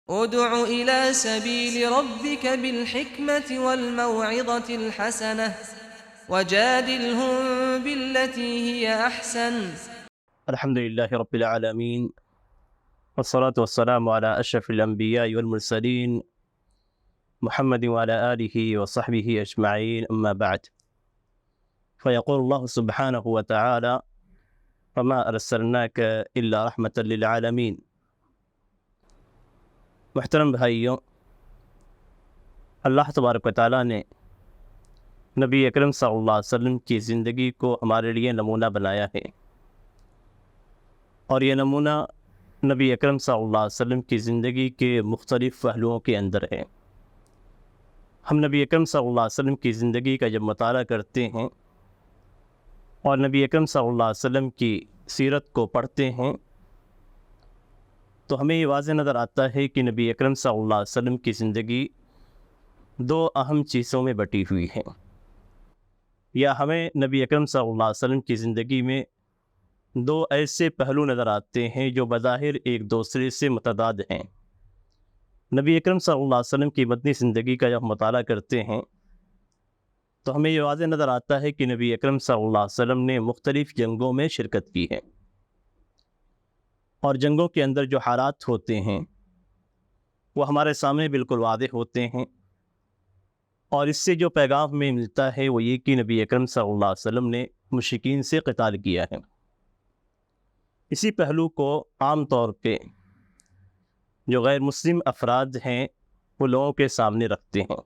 ادع إلى سبيل ربك بالحكمة والموعظة الحسنة وجادلهم بالتي هي أحسن. الحمد لله رب العالمين، والصلاة والسلام على أشرف الأنبياء والمرسلين محمد وعلى آله وصحبه أجمعين، أما بعد. فيقول الله سبحانه وتعالى: وما أرسلناك إلا رحمة للعالمين۔ محترم بھائیوں، اللہ تبارک و تعالیٰ نے نبی اکرم صلی اللہ علیہ وسلم کی زندگی کو ہمارے لیے نمونہ بنایا ہے، اور یہ نمونہ نبی اکرم صلی اللہ علیہ وسلم کی زندگی کے مختلف پہلوؤں کے اندر ہے۔ ہم نبی اکرم صلی اللہ علیہ وسلم کی زندگی کا جب مطالعہ کرتے ہیں اور نبی اکرم صلی اللہ علیہ وسلم کی سیرت کو پڑھتے ہیں تو ہمیں یہ واضح نظر آتا ہے کہ نبی اکرم صلی اللہ علیہ وسلم کی زندگی دو اہم چیزوں میں بٹی ہوئی ہے، یا ہمیں نبی اکرم صلی اللہ علیہ وسلم کی زندگی میں دو ایسے پہلو نظر آتے ہیں جو بظاہر ایک دوسرے سے متضاد ہیں۔ نبی اکرم صلی اللہ علیہ وسلم کی مدنی زندگی کا جب مطالعہ کرتے ہیں تو ہمیں یہ واضح نظر آتا ہے کہ نبی اکرم صلی اللہ علیہ وسلم نے مختلف جنگوں میں شرکت کی ہے، اور جنگوں کے اندر جو حالات ہوتے ہیں وہ ہمارے سامنے بالکل واضح ہوتے ہیں، اور اس سے جو پیغام ہمیں ملتا ہے وہ یہ کہ نبی اکرم صلی اللہ علیہ وسلم نے مشرکین سے قتال کیا ہے۔ اسی پہلو کو عام طور پہ جو غیر مسلم افراد ہیں وہ لوگوں کے سامنے رکھتے ہیں،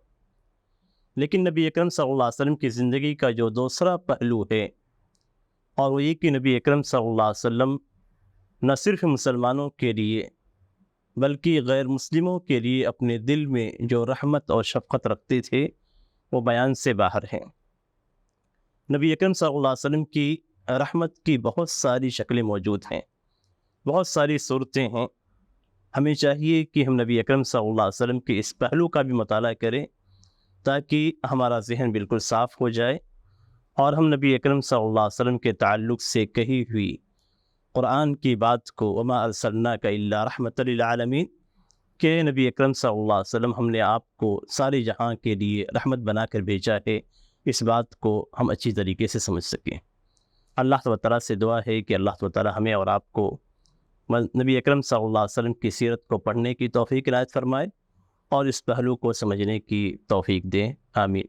لیکن نبی اکرم صلی اللہ علیہ وسلم کی زندگی کا جو دوسرا پہلو ہے، اور وہ یہ کہ نبی اکرم صلی اللہ علیہ وسلم نہ صرف مسلمانوں کے لیے بلکہ غیر مسلموں کے لیے اپنے دل میں جو رحمت اور شفقت رکھتے تھے وہ بیان سے باہر ہیں۔ نبی اکرم صلی اللہ علیہ وسلم کی رحمت کی بہت ساری شکلیں موجود ہیں، بہت ساری صورتیں ہیں۔ ہمیں چاہیے کہ ہم نبی اکرم صلی اللہ علیہ وسلم کے اس پہلو کا بھی مطالعہ کریں تاکہ ہمارا ذہن بالکل صاف ہو جائے، اور ہم نبی اکرم صلی اللہ علیہ وسلم کے تعلق سے کہی ہوئی قرآن کی بات کو وما ارسلناک الا رحمۃ للعالمین کہ نبی اکرم صلی اللہ علیہ وسلم ہم نے آپ کو سارے جہاں کے لیے رحمت بنا کر بھیجا ہے، اس بات کو ہم اچھی طریقے سے سمجھ سکیں۔ اللہ تعالیٰ سے دعا ہے کہ اللہ تعالیٰ ہمیں اور آپ کو نبی اکرم صلی اللہ علیہ وسلم کی سیرت کو پڑھنے کی توفیق عنایت فرمائے اور اس پہلو کو سمجھنے کی توفیق دیں، آمین۔